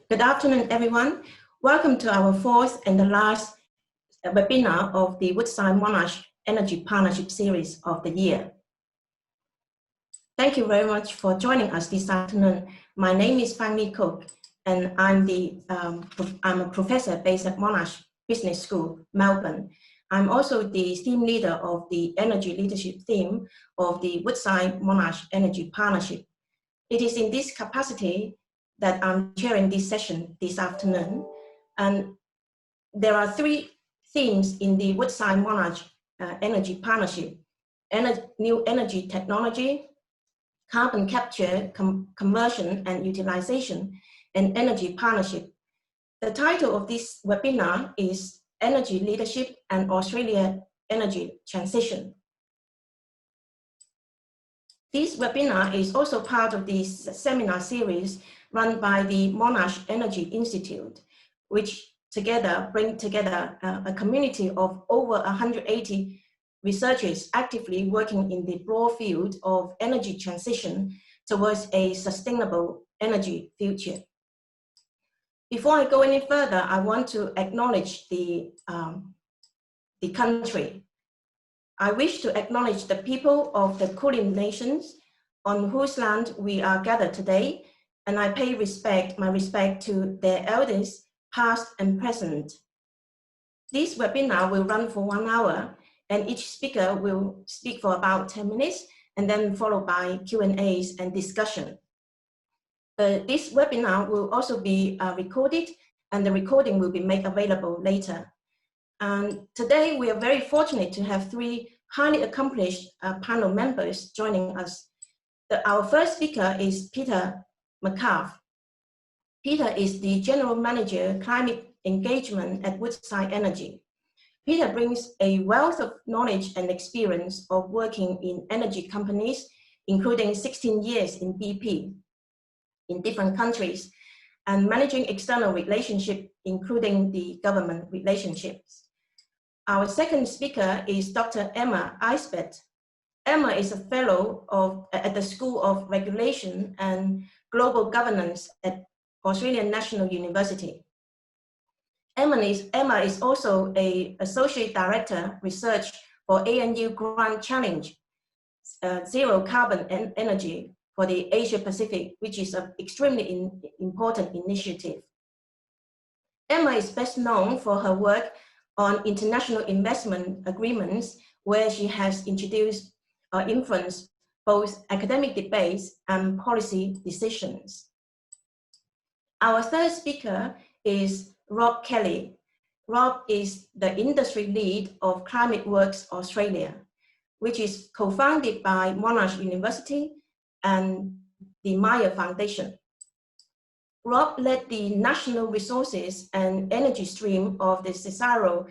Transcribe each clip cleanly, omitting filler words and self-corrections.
Good afternoon, everyone. Welcome to our fourth and the last webinar of the Woodside Monash Energy Partnership Series of the year. Thank you very much for joining us this afternoon. My name is Fang Cooke, and I'm a professor based at Monash Business School, Melbourne. I'm also the team leader of the energy leadership team of the Woodside Monash Energy Partnership. It is in this capacity that I'm chairing this session this afternoon. And there are three themes in the Woodside Monash Energy Partnership: new energy technology, carbon capture, conversion and utilization, and energy partnership. The title of this webinar is Energy Leadership and Australia Energy Transition. This webinar is also part of this seminar series run by the Monash Energy Institute, which bring together a community of over 180 researchers actively working in the broad field of energy transition towards a sustainable energy future. Before I go any further, I want to acknowledge the country. I wish to acknowledge the people of the Kulin Nations on whose land we are gathered today, and I pay my respect to their elders, past and present. This webinar will run for 1 hour, and each speaker will speak for about 10 minutes, and then followed by Q&As and discussion. This webinar will also be recorded, and the recording will be made available later. And today we are very fortunate to have three highly accomplished panel members joining us. Our first speaker is Peter Metcalfe. Peter is the General Manager, Climate Engagement at Woodside Energy. Peter brings a wealth of knowledge and experience of working in energy companies, including 16 years in BP in different countries, and managing external relationships, including the government relationships. Our second speaker is Dr. Emma Aisbett. Emma is a fellow at the School of Regulation and Global Governance at Australian National University. Emma is also an Associate Director Research for ANU Grand Challenge, Zero Carbon Energy for the Asia Pacific, which is an extremely important initiative. Emma is best known for her work on international investment agreements, where she has introduced or influenced both academic debates and policy decisions. Our third speaker is Rob Kelly. Rob is the industry lead of ClimateWorks Australia, which is co-founded by Monash University and the 𝗦𝗽𝗲𝗀𝗍 Foundation. Rob led the National Resources and Energy Stream of the CSIRO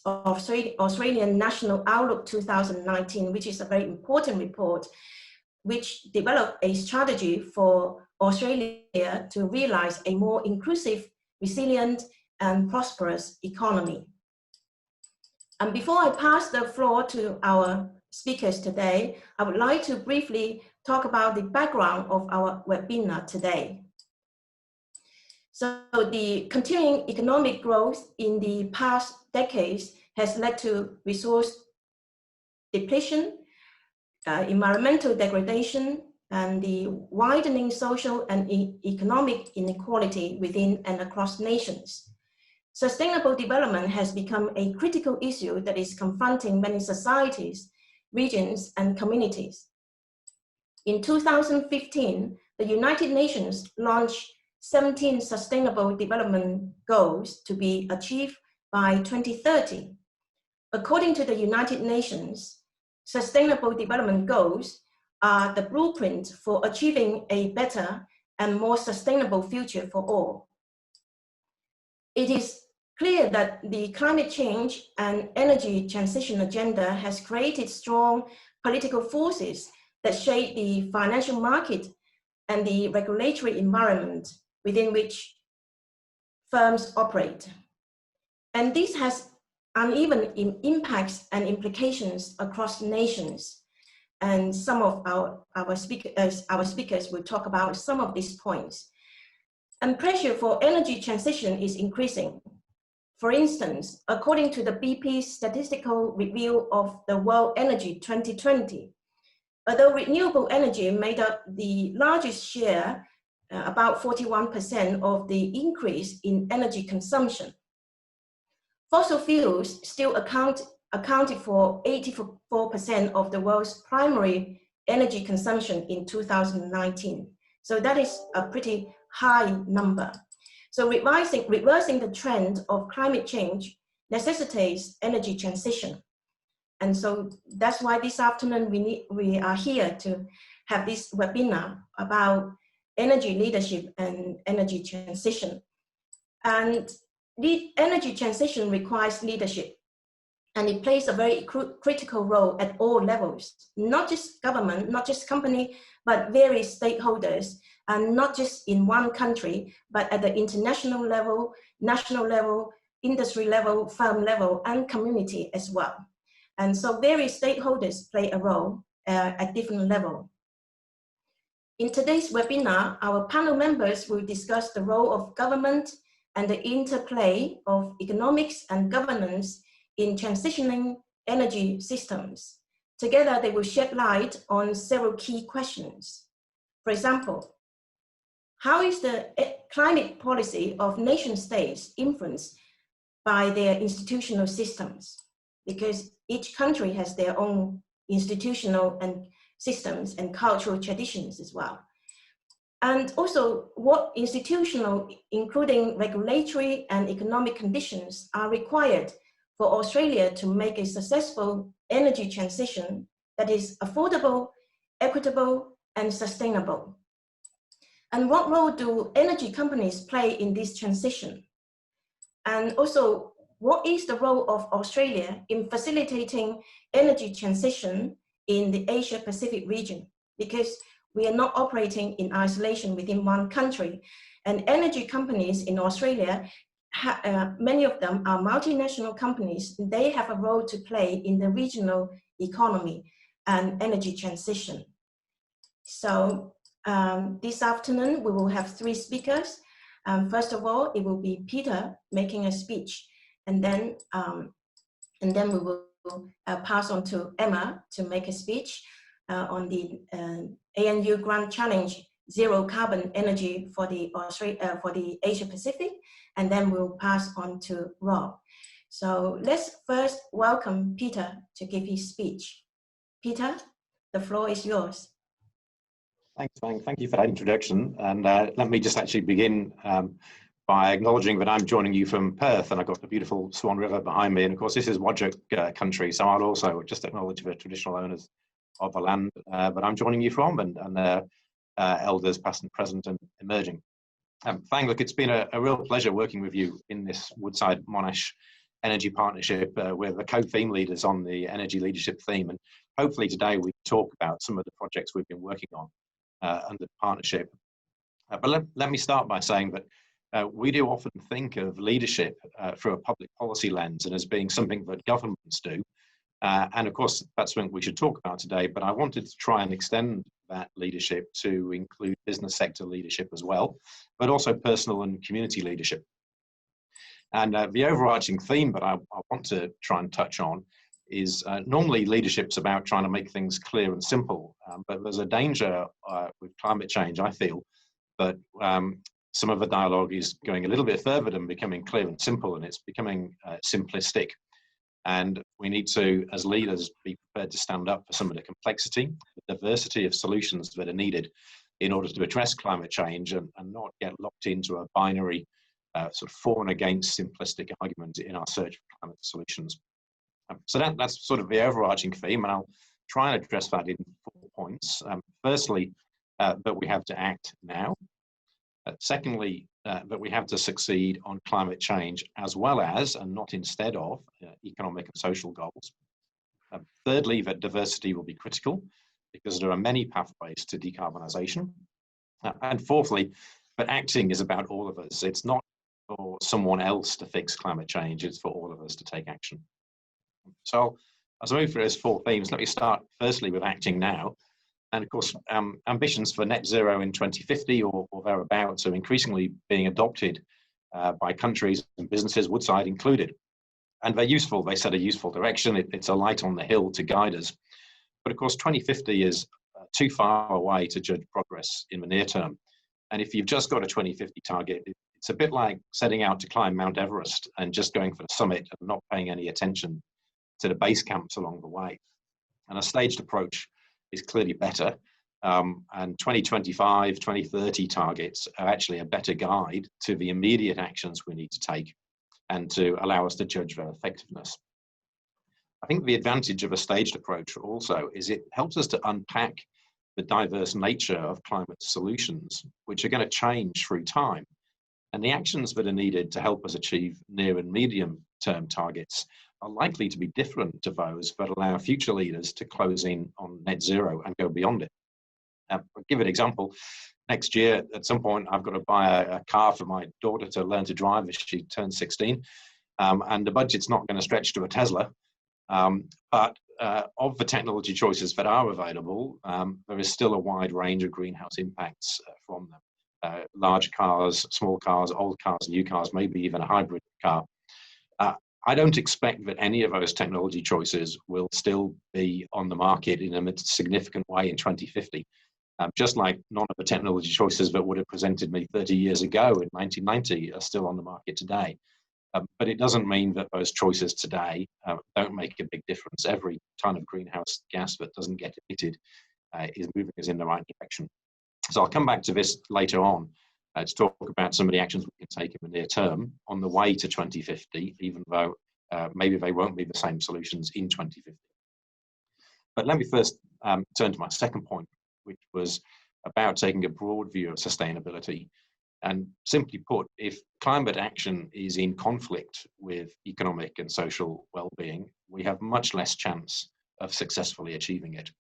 Australian National Outlook 2019, which is a very important report, which developed a strategy for Australia to realize a more inclusive, resilient, and prosperous economy. And before I pass the floor to our speakers today, I would like to briefly talk about the background of our webinar today. So the continuing economic growth in the past decades has led to resource depletion, environmental degradation, and the widening social and economic inequality within and across nations. Sustainable development has become a critical issue that is confronting many societies, regions, and communities. In 2015, the United Nations launched 17 Sustainable Development Goals to be achieved by 2030. According to the United Nations, Sustainable Development Goals are the blueprint for achieving a better and more sustainable future for all. It is clear that the climate change and energy transition agenda has created strong political forces that shape the financial market and the regulatory environment within which firms operate. And this has uneven impacts and implications across nations. And some of our speakers will talk about some of these points. And pressure for energy transition is increasing. For instance, according to the BP's statistical review of the World Energy 2020, although renewable energy made up the largest share, about 41% of the increase in energy consumption, fossil fuels still accounted for 84% of the world's primary energy consumption in 2019. So that is a pretty high number. So reversing the trend of climate change necessitates energy transition. And so that's why this afternoon we are here to have this webinar about energy leadership and energy transition. And the energy transition requires leadership, and it plays a very critical role at all levels, not just government, not just company, but various stakeholders, and not just in one country, but at the international level, national level, industry level, firm level, and community as well. And so various stakeholders play a role at different levels. In today's webinar, our panel members will discuss the role of government and the interplay of economics and governance in transitioning energy systems. Together, they will shed light on several key questions. For example, how is the climate policy of nation states influenced by their institutional systems? Because each country has their own institutional and systems and cultural traditions as well. And also, what institutional, including regulatory and economic conditions, are required for Australia to make a successful energy transition that is affordable, equitable, and sustainable? And what role do energy companies play in this transition? And also, what is the role of Australia in facilitating energy transition in the Asia-Pacific region? Because we are not operating in isolation within one country. And energy companies in Australia, many of them are multinational companies. They have a role to play in the regional economy and energy transition. So this afternoon, we will have three speakers. First of all, it will be Peter making a speech. And then we will pass on to Emma to make a speech on the ANU Grand Challenge Zero Carbon Energy for the Asia Pacific, and then we'll pass on to Rob. So let's first welcome Peter to give his speech. Peter, the floor is yours. Thanks, Fang. Thank you for that introduction. And let me just actually begin by acknowledging that I'm joining you from Perth, and I've got the beautiful Swan River behind me. And of course, this is 𝗦𝗽𝗲 country, so I'll also just acknowledge the traditional owners of the land that I'm joining you from, and their elders past and present and emerging. Fang, look, it's been a real pleasure working with you in this Woodside Monash Energy Partnership with the co-theme leaders on the energy leadership theme. And hopefully today we talk about some of the projects we've been working on under the partnership. But let me start by saying that we do often think of leadership through a public policy lens and as being something that governments do. And of course, that's something we should talk about today, but I wanted to try and extend that leadership to include business sector leadership as well, but also personal and community leadership. And the overarching theme that I want to try and touch on is normally leadership's about trying to make things clear and simple, but there's a danger with climate change, I feel, that some of the dialogue is going a little bit further than becoming clear and simple, and it's becoming simplistic. And we need to, as leaders, be prepared to stand up for some of the complexity, the diversity of solutions that are needed in order to address climate change, and not get locked into a binary sort of for and against simplistic argument in our search for climate solutions. So that's sort of the overarching theme, and I'll try and address that in 4 points. Firstly, that we have to act now. Secondly, that we have to succeed on climate change as well as, and not instead of, economic and social goals. Thirdly, that diversity will be critical because there are many pathways to decarbonisation. And fourthly, that acting is about all of us. It's not for someone else to fix climate change, it's for all of us to take action. So as I move through those 4 themes, let me start firstly with acting now. And of course, ambitions for net zero in 2050 or thereabouts are increasingly being adopted by countries and businesses, Woodside included. And they're useful, they set a useful direction. It's a light on the hill to guide us. But of course, 2050 is too far away to judge progress in the near term. And if you've just got a 2050 target, it's a bit like setting out to climb Mount Everest and just going for the summit and not paying any attention to the base camps along the way. And a staged approach is clearly better. And 2025, 2030 targets are actually a better guide to the immediate actions we need to take and to allow us to judge their effectiveness. I think the advantage of a staged approach also is it helps us to unpack the diverse nature of climate solutions, which are going to change through time. And the actions that are needed to help us achieve near and medium term targets are likely to be different to those that allow future leaders to close in on net zero and go beyond it. I'll give an example. Next year, at some point, I've got to buy a car for my daughter to learn to drive as she turns 16. And the budget's not going to stretch to a Tesla. But of the technology choices that are available, there is still a wide range of greenhouse impacts from them. Large cars, small cars, old cars, new cars, maybe even a hybrid car. I don't expect that any of those technology choices will still be on the market in a significant way in 2050. Just like none of the technology choices that would have presented me 30 years ago in 1990 are still on the market today. But it doesn't mean that those choices today don't make a big difference. Every ton of greenhouse gas that doesn't get emitted is moving us in the right direction. So I'll come back to this later on to talk about some of the actions we can take in the near term on the way to 2050, even though maybe they won't be the same solutions in 2050. But let me first turn to my second point, which was about taking a broad view of sustainability. And simply put, if climate action is in conflict with economic and social well-being, we have much less chance of successfully achieving it.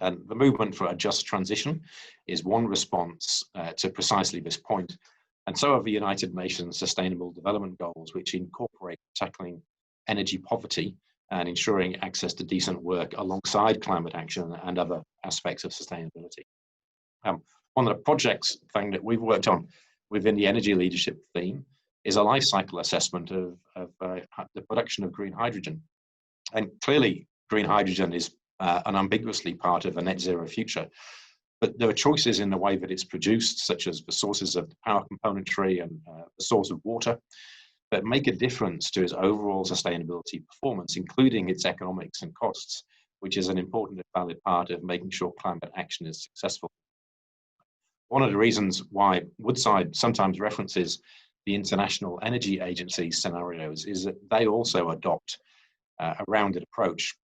And the movement for a just transition is one response to precisely this point. And so are the United Nations Sustainable Development Goals, which incorporate tackling energy poverty and ensuring access to decent work alongside climate action and other aspects of sustainability. One of the projects, Fang, that we've worked on within the energy leadership theme is a life cycle assessment of the production of green hydrogen. And clearly, green hydrogen is unambiguously part of a net zero future. But there are choices in the way that it's produced, such as the sources of power componentry and the source of water, that make a difference to its overall sustainability performance, including its economics and costs, which is an important and valid part of making sure climate action is successful. One of the reasons why Woodside sometimes references the International Energy Agency scenarios is that they also adopt a rounded approach.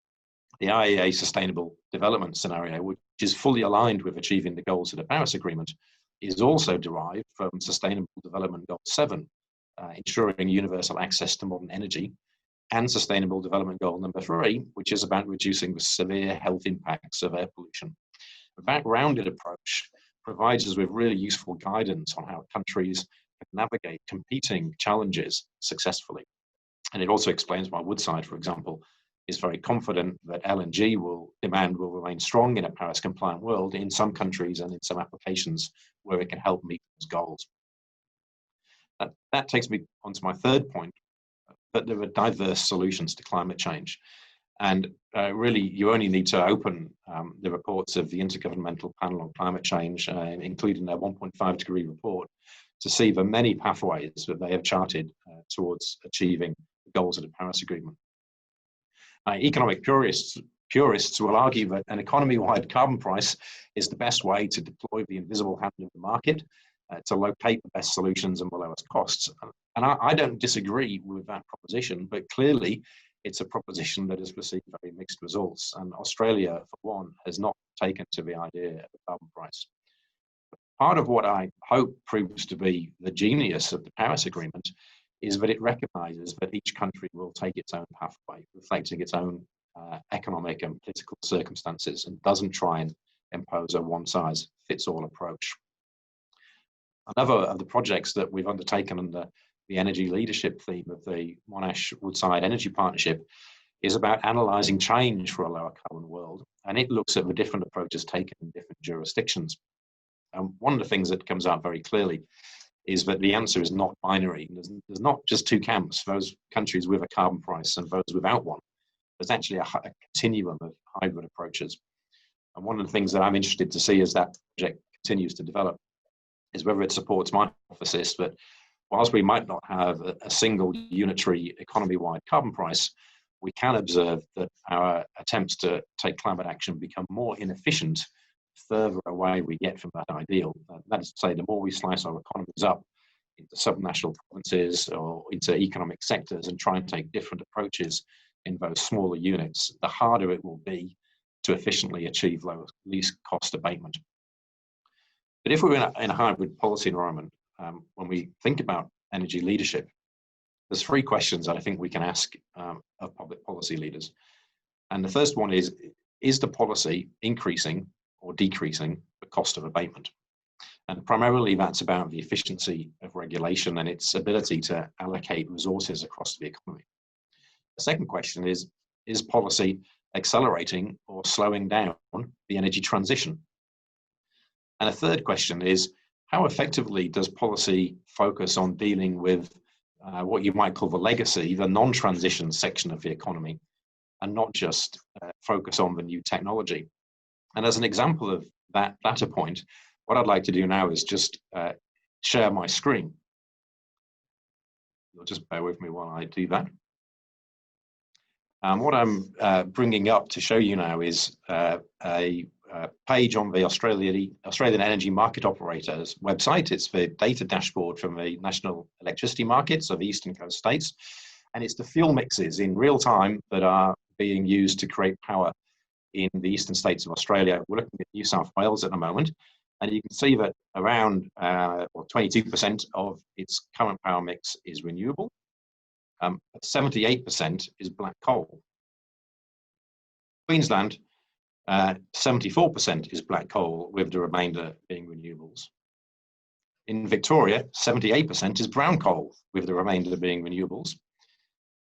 The IEA Sustainable Development Scenario, which is fully aligned with achieving the goals of the Paris Agreement, is also derived from Sustainable Development Goal 7, ensuring universal access to modern energy, and Sustainable Development Goal number 3, which is about reducing the severe health impacts of air pollution. That rounded approach provides us with really useful guidance on how countries can navigate competing challenges successfully. And it also explains why Woodside, for example, is very confident that LNG demand will remain strong in a Paris compliant world in some countries and in some applications where it can help meet those goals. That takes me on to my third point, that there are diverse solutions to climate change. And really, you only need to open the reports of the Intergovernmental Panel on Climate Change, including their 1.5 degree report, to see the many pathways that they have charted towards achieving the goals of the Paris Agreement. Economic purists will argue that an economy-wide carbon price is the best way to deploy the invisible hand of the market to locate the best solutions and the lowest costs. And I don't disagree with that proposition, but clearly it's a proposition that has received very mixed results. And Australia, for one, has not taken to the idea of a carbon price. Part of what I hope proves to be the genius of the Paris Agreement is that it recognizes that each country will take its own pathway, reflecting its own economic and political circumstances, and doesn't try and impose a one-size-fits-all approach. Another of the projects that we've undertaken under the energy leadership theme of the Monash Woodside Energy Partnership is about analysing change for a lower carbon world, and it looks at the different approaches taken in different jurisdictions. One of the things that comes out very clearly is that the answer is not binary. There's not just two camps, those countries with a carbon price and those without one. There's actually a continuum of hybrid approaches. And one of the things that I'm interested to see as that project continues to develop is whether it supports my hypothesis that whilst we might not have a single unitary economy-wide carbon price, we can observe that our attempts to take climate action become more inefficient the further away we get from that ideal. That is to say, the more we slice our economies up into subnational provinces or into economic sectors and try and take different approaches in those smaller units, the harder it will be to efficiently achieve least cost abatement. But if we're in a hybrid policy environment, when we think about energy leadership, there's three questions that I think we can ask of public policy leaders. And the first one is the policy increasing or decreasing the cost of abatement? And primarily that's about the efficiency of regulation and its ability to allocate resources across the economy. The second question is policy accelerating or slowing down the energy transition? And a third question is, how effectively does policy focus on dealing with what you might call the legacy, the non-transition section of the economy, and not just focus on the new technology? And as an example of that latter point, what I'd like to do now is just share my screen. You'll just bear with me while I do that. What I'm bringing up to show you now is a page on the Australian Energy Market Operator's website. It's the data dashboard from the national electricity markets of the eastern coast states. And it's the fuel mixes in real time that are being used to create power in the eastern states of Australia. We're looking at New South Wales at the moment. And you can see that around 22% of its current power mix is renewable. 78% is black coal. Queensland, 74% is black coal, with the remainder being renewables. In Victoria, 78% is brown coal, with the remainder being renewables.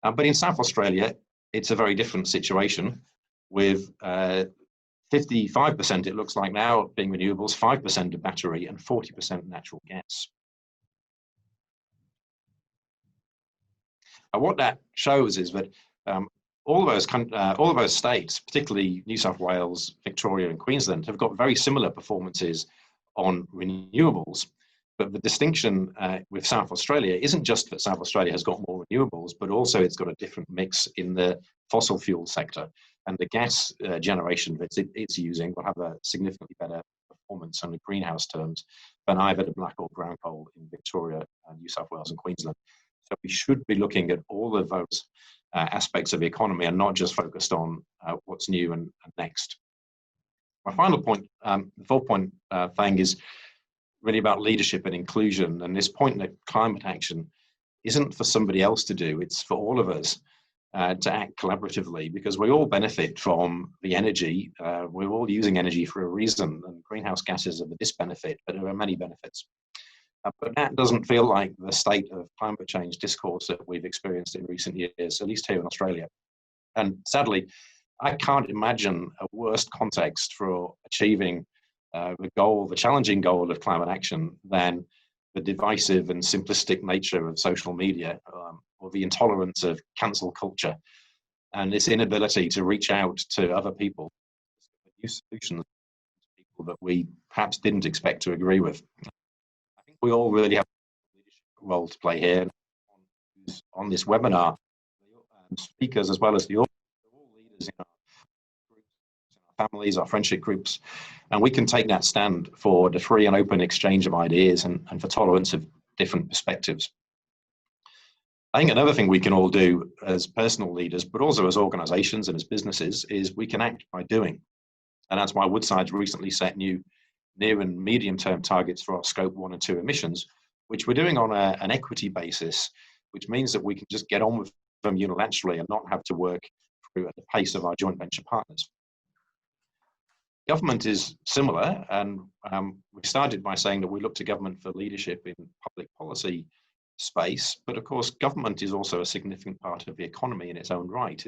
But in South Australia, it's a very different situation, with 55%, it looks like now, being renewables, 5% of battery, and 40% natural gas. What that shows is that all of those states, particularly New South Wales, Victoria, and Queensland, have got very similar performances on renewables. But the distinction with South Australia isn't just that South Australia has got more renewables, but also it's got a different mix in the fossil fuel sector. And the gas generation that it's using will have a significantly better performance on the greenhouse terms than either the black or brown coal in Victoria, New South Wales, and Queensland. So we should be looking at all of those aspects of the economy and not just focused on what's new and next. My final point, the fourth point, Fang, is really about leadership and inclusion. And this point that climate action isn't for somebody else to do, it's for all of us to act collaboratively, because we all benefit from the energy. We're all using energy for a reason, and greenhouse gases are the disbenefit, but there are many benefits. But that doesn't feel like the state of climate change discourse that we've experienced in recent years, at least here in Australia. And sadly, I can't imagine a worse context for achieving the challenging goal of climate action than the divisive and simplistic nature of social media, or the intolerance of cancel culture, and this inability to reach out to other people, new solutions to people that we perhaps didn't expect to agree with. I think we all really have a leadership role to play here. On this webinar, speakers as well as the audience, are all leaders in our groups, in our families, our friendship groups, and we can take that stand for the free and open exchange of ideas and for tolerance of different perspectives. I think another thing we can all do as personal leaders, but also as organizations and as businesses, is we can act by doing. And that's why Woodside's recently set new near and medium term targets for our scope 1 and 2 emissions, which we're doing on an equity basis, which means that we can just get on with them unilaterally and not have to work through at the pace of our joint venture partners. Government is similar, and we started by saying that we look to government for leadership in public policy space, but of course government is also a significant part of the economy in its own right.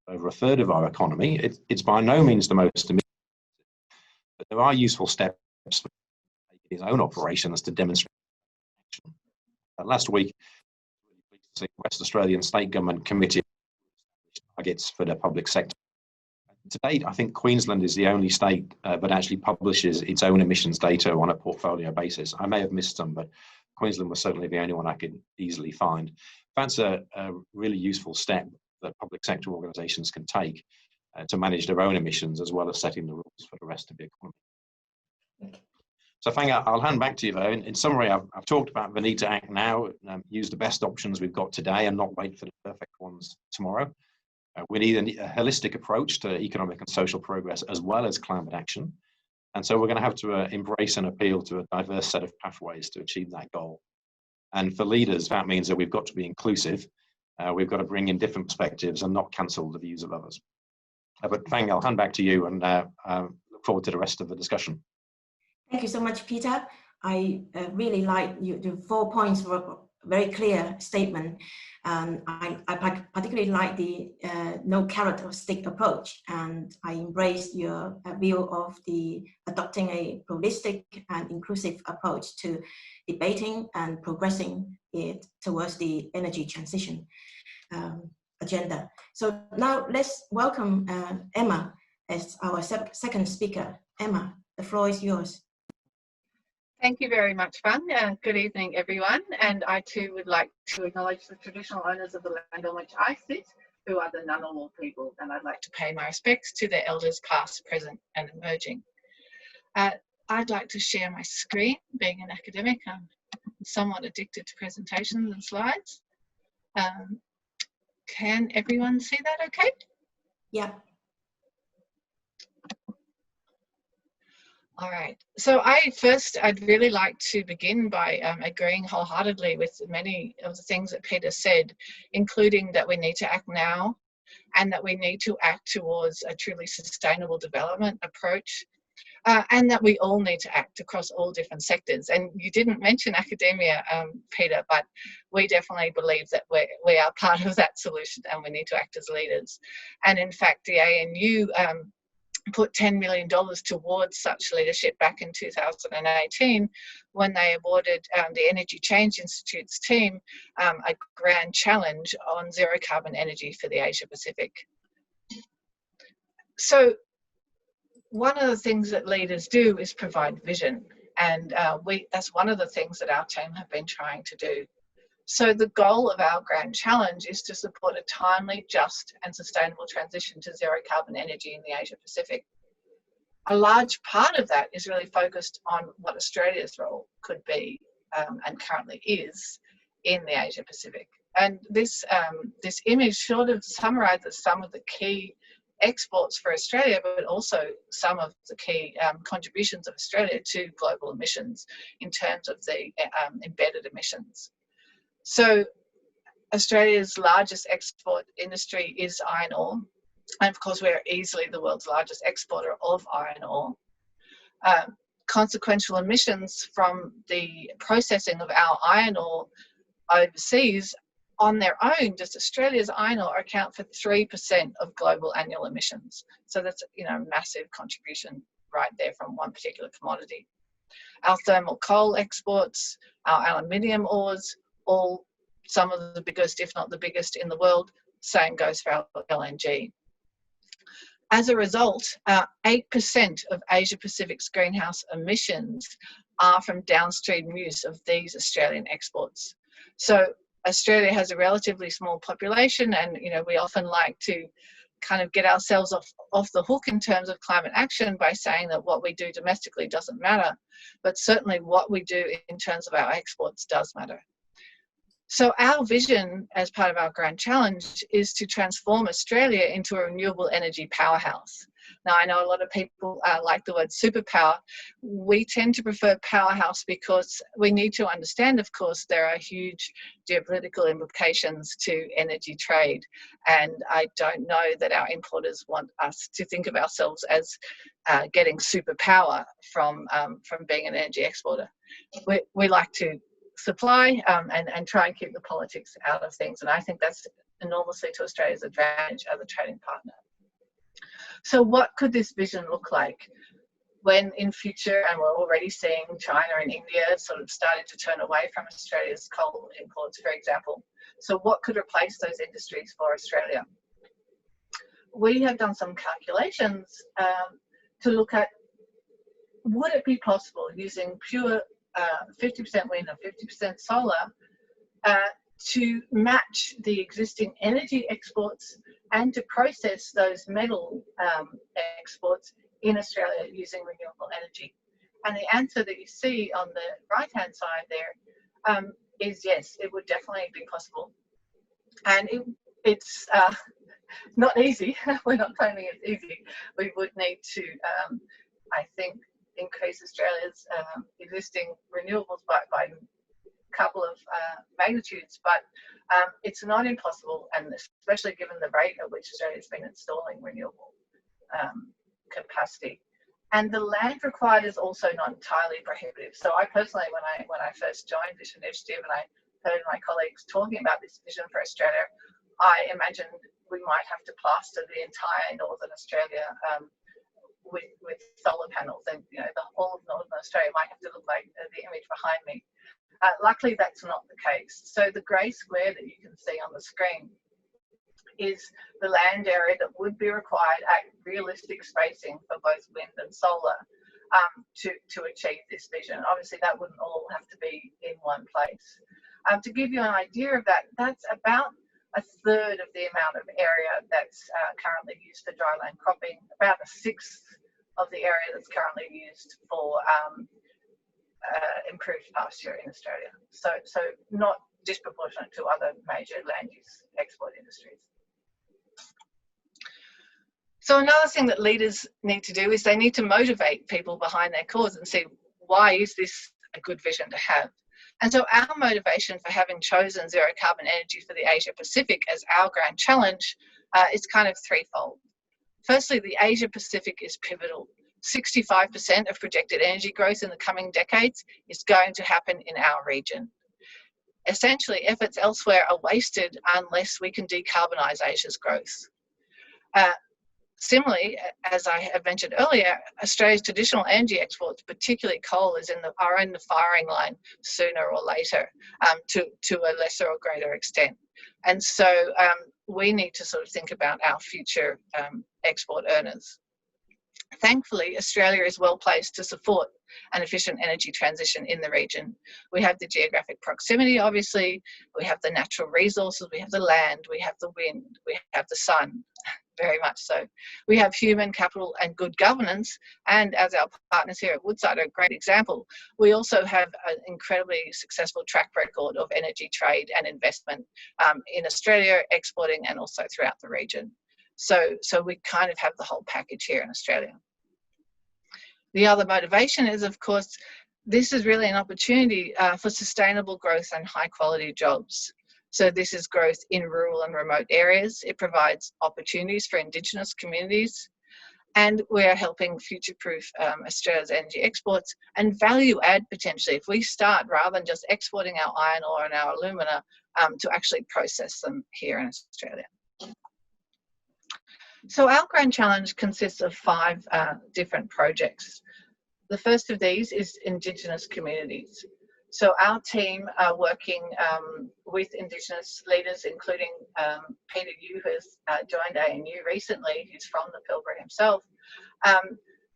over a third of our economy. It's by no means the most immediate, but there are useful steps for his own operations to demonstrate action. Last week, the West Australian State Government Committee targets for the public sector. To date, I think Queensland is the only state that actually publishes its own emissions data on a portfolio basis. I may have missed some, but Queensland was certainly the only one I could easily find. That's a really useful step that public sector organisations can take to manage their own emissions, as well as setting the rules for the rest of the economy. Okay. So Fang, I'll hand back to you though. In summary, I've talked about the need to act now, use the best options we've got today and not wait for the perfect ones tomorrow. We need a holistic approach to economic and social progress as well as climate action. And so we're going to have to embrace and appeal to a diverse set of pathways to achieve that goal. And for leaders, that means that we've got to be inclusive. We've got to bring in different perspectives and not cancel the views of others. But Fang, I'll hand back to you and look forward to the rest of the discussion. Thank you so much, Peter. I really like the 4 points were a very clear statement. I particularly like the no carrot or stick approach, and I embrace your view of the adopting a holistic and inclusive approach to debating and progressing it towards the energy transition agenda. So now let's welcome Emma as our second speaker. Emma, the floor is yours. Thank you very much, Fang. Good evening, everyone. And I too would like to acknowledge the traditional owners of the land on which I sit, who are the Ngunnawal people, and I'd like to pay my respects to their elders past, present and emerging. I'd like to share my screen. Being an academic, I'm somewhat addicted to presentations and slides. Can everyone see that okay? Yeah. All right, so I'd really like to begin by agreeing wholeheartedly with many of the things that Peter said, including that we need to act now and that we need to act towards a truly sustainable development approach, and that we all need to act across all different sectors. And you didn't mention academia, Peter, but we definitely believe that we are part of that solution and we need to act as leaders. And in fact, the ANU put $10 million towards such leadership back in 2018 when they awarded the Energy Change Institute's team a grand challenge on zero carbon energy for the Asia Pacific. So one of the things that leaders do is provide vision, and that's one of the things that our team have been trying to do. So the goal of our grand challenge is to support a timely, just and sustainable transition to zero carbon energy in the Asia Pacific. A large part of that is really focused on what Australia's role could be and currently is in the Asia Pacific. And this image sort of summarises some of the key exports for Australia, but also some of the key contributions of Australia to global emissions in terms of the embedded emissions. So Australia's largest export industry is iron ore, and of course we're easily the world's largest exporter of iron ore. Consequential emissions from the processing of our iron ore overseas on their own, just Australia's iron ore account for 3% of global annual emissions. So that's, you know, a massive contribution right there from one particular commodity. Our thermal coal exports, our aluminium ores, all some of the biggest, if not the biggest in the world. Same goes for our LNG. As a result, 8% of Asia Pacific's greenhouse emissions are from downstream use of these Australian exports. So Australia has a relatively small population, and you know, we often like to kind of get ourselves off the hook in terms of climate action by saying that what we do domestically doesn't matter, but certainly what we do in terms of our exports does matter. So our vision as part of our grand challenge is to transform Australia into a renewable energy powerhouse. Now, I know a lot of people like the word superpower. We tend to prefer powerhouse because we need to understand, of course, there are huge geopolitical implications to energy trade. And I don't know that our importers want us to think of ourselves as getting superpower from being an energy exporter. We like to supply and try and keep the politics out of things. And I think that's enormously to Australia's advantage as a trading partner. So what could this vision look like when in future, and we're already seeing China and India sort of starting to turn away from Australia's coal imports, for example. So what could replace those industries for Australia? We have done some calculations to look at, would it be possible using pure 50% wind and 50% solar to match the existing energy exports and to process those metal exports in Australia using renewable energy? And the answer that you see on the right-hand side there is yes, it would definitely be possible. And it's not easy. We're not claiming it's easy. We would need to, I think, increase Australia's existing renewables by a couple of magnitudes, but it's not impossible, and especially given the rate at which Australia's been installing renewable capacity. And the land required is also not entirely prohibitive. So I personally, when I first joined this initiative and I heard my colleagues talking about this vision for Australia, I imagined we might have to plaster the entire Northern Australia with solar panels, and the whole of Northern Australia might have to look like the image behind me. Luckily, that's not the case. So the grey square that you can see on the screen is the land area that would be required at realistic spacing for both wind and solar to achieve this vision. Obviously, that wouldn't all have to be in one place. To give you an idea of that, that's about a third of the amount of area that's currently used for dryland cropping, about a sixth of the area that's currently used for improved pasture in Australia. So not disproportionate to other major land use export industries. So another thing that leaders need to do is they need to motivate people behind their cause and see, why is this a good vision to have? And so our motivation for having chosen zero carbon energy for the Asia Pacific as our grand challenge is kind of threefold. Firstly, the Asia Pacific is pivotal. 65% of projected energy growth in the coming decades is going to happen in our region. Essentially, efforts elsewhere are wasted unless we can decarbonise Asia's growth. Similarly, as I have mentioned earlier, Australia's traditional energy exports, particularly coal, are in the firing line sooner or later, to a lesser or greater extent. And so we need to sort of think about our future export earners. Thankfully, Australia is well placed to support an efficient energy transition in the region. We have the geographic proximity, obviously, we have the natural resources, we have the land, we have the wind, we have the sun, very much so. We have human capital and good governance, and as our partners here at Woodside are a great example, we also have an incredibly successful track record of energy trade and investment in Australia, exporting, and also throughout the region. So we kind of have the whole package here in Australia. The other motivation is, of course, this is really an opportunity for sustainable growth and high quality jobs. So this is growth in rural and remote areas. It provides opportunities for Indigenous communities, and we're helping future-proof Australia's energy exports and value add potentially. If we start, rather than just exporting our iron ore and our alumina, to actually process them here in Australia. So our grand challenge consists of 5 different projects. The first of these is Indigenous communities. So our team are working with Indigenous leaders, including Peter Yu, who has joined ANU recently, who's from the Pilbara himself,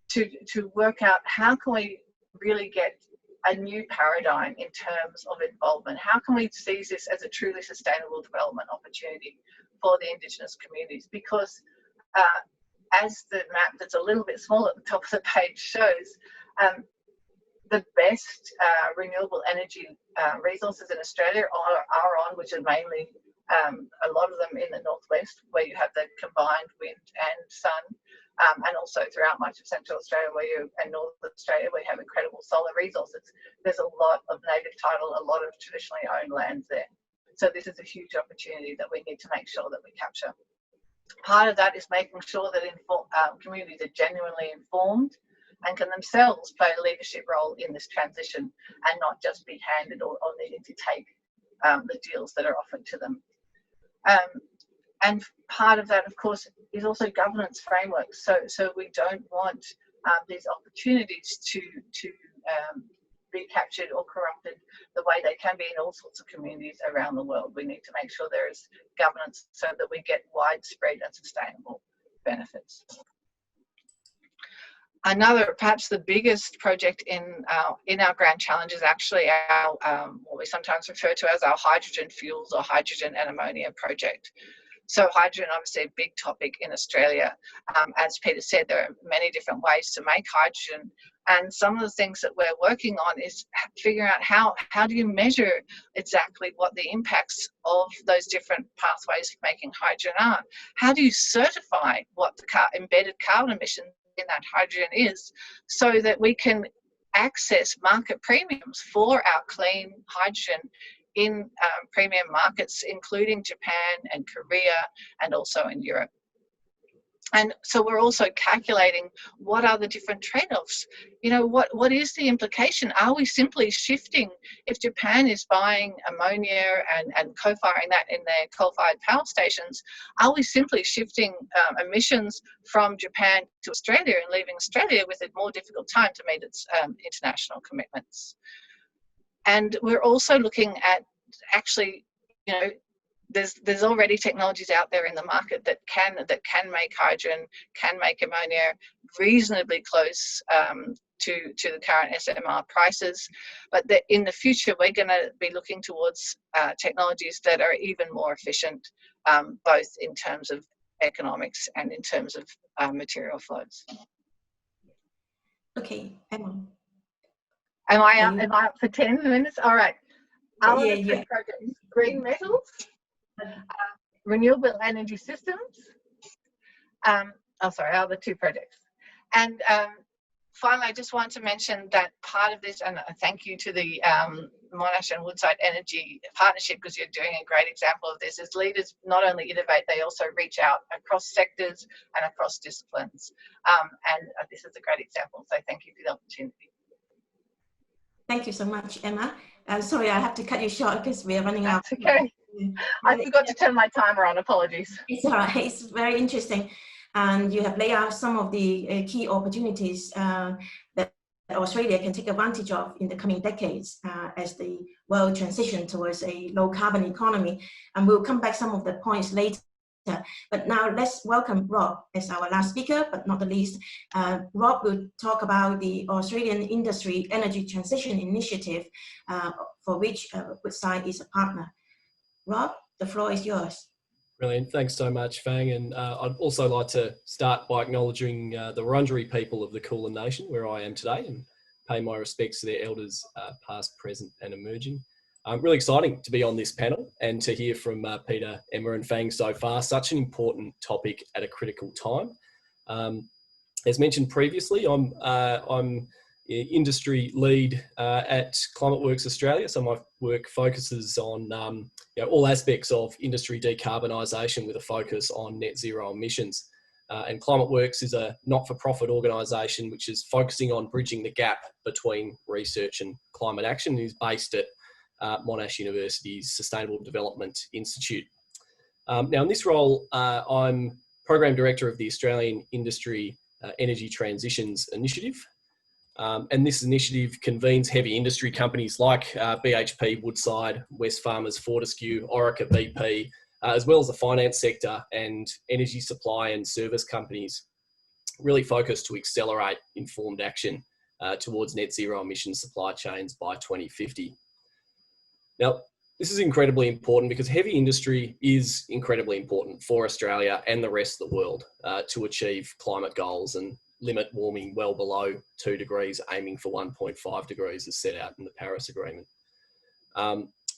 to work out how can we really get a new paradigm in terms of involvement. How can we seize this as a truly sustainable development opportunity for the Indigenous communities? Because as the map that's a little bit small at the top of the page shows, the best renewable energy resources in Australia are on, which are mainly a lot of them in the northwest, where you have the combined wind and sun, and also throughout much of Central Australia and Northern Australia, we have incredible solar resources. There's a lot of native title, a lot of traditionally owned lands there. So this is a huge opportunity that we need to make sure that we capture. Part of that is making sure that communities are genuinely informed and can themselves play a leadership role in this transition and not just be handed or needing to take the deals that are offered to them. And part of that, of course, is also governance frameworks. So we don't want these opportunities to be captured or corrupted the way they can be in all sorts of communities around the world. We need to make sure there is governance so that we get widespread and sustainable benefits. Another, perhaps the biggest project in our grand challenge is actually our what we sometimes refer to as our hydrogen fuels or hydrogen and ammonia project. So hydrogen, obviously a big topic in Australia. As Peter said, there are many different ways to make hydrogen. And some of the things that we're working on is figuring out how do you measure exactly what the impacts of those different pathways for making hydrogen are? How do you certify what the embedded carbon emissions in that hydrogen is, so that we can access market premiums for our clean hydrogen in premium markets, including Japan and Korea and also in Europe. And so we're also calculating what are the different trade-offs. You know, what is the implication? Are we simply shifting, if Japan is buying ammonia and co-firing that in their coal-fired power stations, are we simply shifting emissions from Japan to Australia and leaving Australia with a more difficult time to meet its international commitments? And we're also looking at actually, you know, there's already technologies out there in the market that can make hydrogen, can make ammonia reasonably close to the current SMR prices, but that in the future we're going to be looking towards technologies that are even more efficient, both in terms of economics and in terms of material flows. Okay, Emma. Am I up for 10 minutes? All right. Our Yeah, three projects: green metals, renewable energy systems. Our other two projects. And finally, I just want to mention that part of this, and a thank you to the Monash and Woodside Energy partnership, because you're doing a great example of this, is leaders not only innovate, they also reach out across sectors and across disciplines. And this is a great example, so thank you for the opportunity. Thank you so much, Emma. Sorry, I have to cut you short because we are running out. That's okay. I forgot to turn my timer on. Apologies. It's all right. It's very interesting. And you have laid out some of the key opportunities that Australia can take advantage of in the coming decades as the world transitions towards a low carbon economy. And we'll come back some of the points later. But now let's welcome Rob as our last speaker, but not the least. Rob will talk about the Australian Industry Energy Transition Initiative, for which Woodside is a partner. Rob, the floor is yours. Brilliant. Thanks so much, Fang. And I'd also like to start by acknowledging the Wurundjeri people of the Kulin Nation, where I am today, and pay my respects to their elders, past, present and emerging. Really exciting to be on this panel and to hear from Peter, Emma and Fang so far. Such an important topic at a critical time. As mentioned previously, I'm industry lead at ClimateWorks Australia. So my work focuses on all aspects of industry decarbonisation with a focus on net zero emissions. And ClimateWorks is a not-for-profit organisation which is focusing on bridging the gap between research and climate action, and is based at Monash University's Sustainable Development Institute. Now in this role, I'm Program Director of the Australian Industry Energy Transitions Initiative. And this initiative convenes heavy industry companies like BHP, Woodside, Wesfarmers, Fortescue, Orica, BP, as well as the finance sector and energy supply and service companies, really focused to accelerate informed action towards net zero emission supply chains by 2050. Now, this is incredibly important because heavy industry is incredibly important for Australia and the rest of the world to achieve climate goals and limit warming well below 2 degrees, aiming for 1.5 degrees as set out in the Paris Agreement.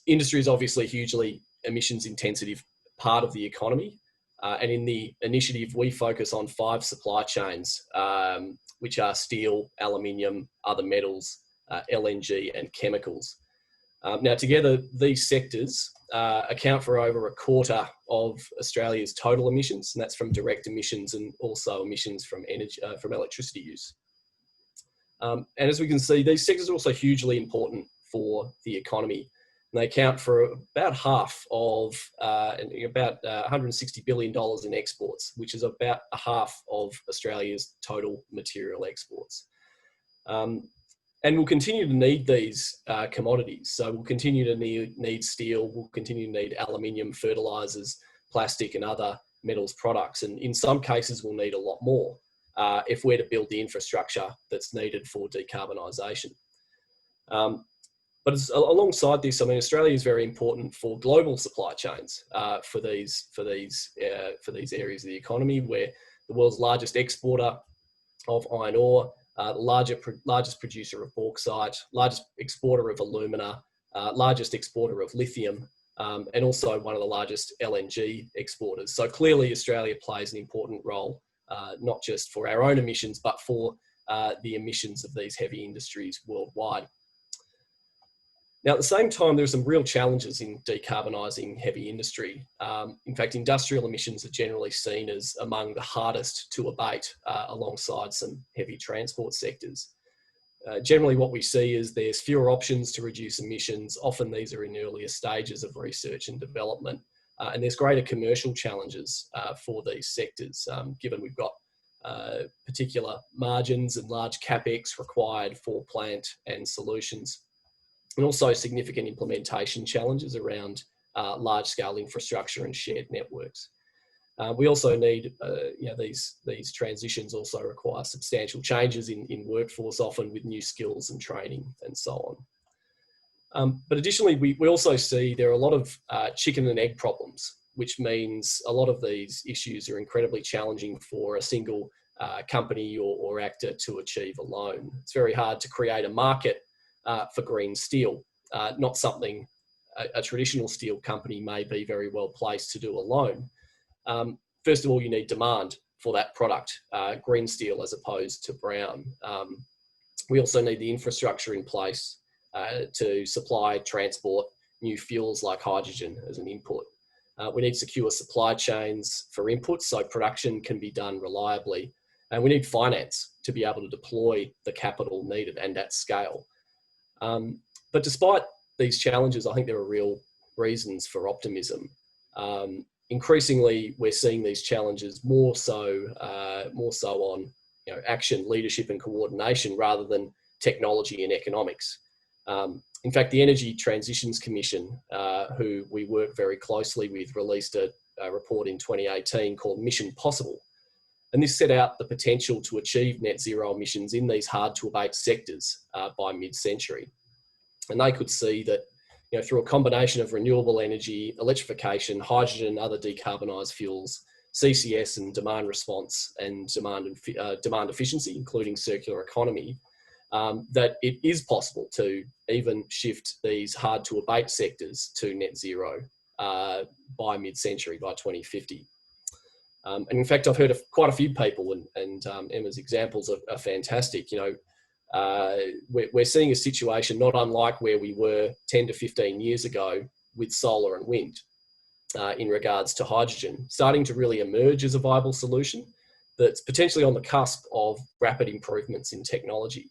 Industry is obviously a hugely emissions intensive part of the economy. And in the initiative, we focus on 5 supply chains, which are steel, aluminium, other metals, LNG and chemicals. Now together, these sectors account for over a quarter of Australia's total emissions, and that's from direct emissions and also emissions from energy, from electricity use. And as we can see, these sectors are also hugely important for the economy. And they account for about half of about $160 billion in exports, which is about a half of Australia's total material exports. And we'll continue to need these commodities. So we'll continue to need steel, we'll continue to need aluminium, fertilizers, plastic and other metals products. And in some cases, we'll need a lot more if we're to build the infrastructure that's needed for decarbonisation. But alongside this, I mean, Australia is very important for global supply chains for these areas of the economy. We're the world's largest exporter of iron ore, the largest producer of bauxite, largest exporter of alumina, largest exporter of lithium, and also one of the largest LNG exporters. So clearly Australia plays an important role, not just for our own emissions, but for the emissions of these heavy industries worldwide. Now, at the same time, there are some real challenges in decarbonising heavy industry. In fact, industrial emissions are generally seen as among the hardest to abate alongside some heavy transport sectors. Generally, what we see is there's fewer options to reduce emissions. Often these are in earlier stages of research and development. And there's greater commercial challenges for these sectors, given we've got particular margins and large capex required for plant and solutions. And also significant implementation challenges around large-scale infrastructure and shared networks. We also need, these transitions also require substantial changes in workforce, often with new skills and training and so on. But additionally, we also see there are a lot of chicken and egg problems, which means a lot of these issues are incredibly challenging for a single company or actor to achieve alone. It's very hard to create a market for green steel, not something a traditional steel company may be very well placed to do alone. First of all, you need demand for that product, green steel as opposed to brown. We also need the infrastructure in place to supply, transport new fuels like hydrogen as an input. We need secure supply chains for inputs so production can be done reliably. And we need finance to be able to deploy the capital needed and at scale. But despite these challenges, I think there are real reasons for optimism. Increasingly, we're seeing these challenges more so on action, leadership and coordination rather than technology and economics. In fact, the Energy Transitions Commission, who we work very closely with, released a report in 2018 called Mission Possible. And this set out the potential to achieve net zero emissions in these hard to abate sectors by mid-century. And they could see that through a combination of renewable energy, electrification, hydrogen and other decarbonised fuels, CCS and demand response and demand efficiency, including circular economy, that it is possible to even shift these hard to abate sectors to net zero by mid-century, by 2050. And in fact, I've heard of quite a few people, and Emma's examples are fantastic. We're seeing a situation not unlike where we were 10 to 15 years ago with solar and wind in regards to hydrogen, starting to really emerge as a viable solution that's potentially on the cusp of rapid improvements in technology.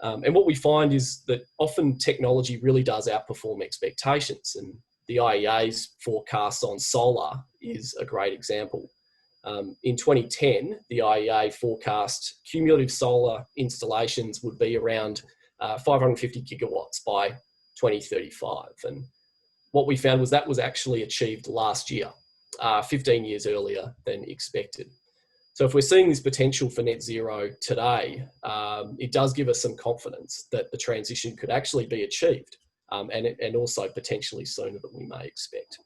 And what we find is that often technology really does outperform expectations, and the IEA's forecast on solar is a great example. In 2010, the IEA forecast cumulative solar installations would be around 550 gigawatts by 2035. And what we found was that was actually achieved last year, 15 years earlier than expected. So if we're seeing this potential for net zero today, it does give us some confidence that the transition could actually be achieved and also potentially sooner than we may expect.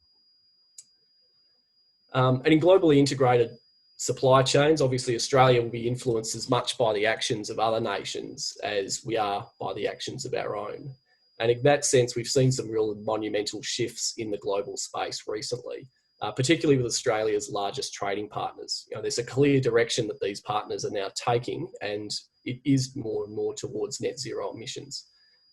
And in globally integrated supply chains, obviously Australia will be influenced as much by the actions of other nations as we are by the actions of our own. And in that sense, we've seen some real monumental shifts in the global space recently, particularly with Australia's largest trading partners. There's a clear direction that these partners are now taking, and it is more and more towards net zero emissions.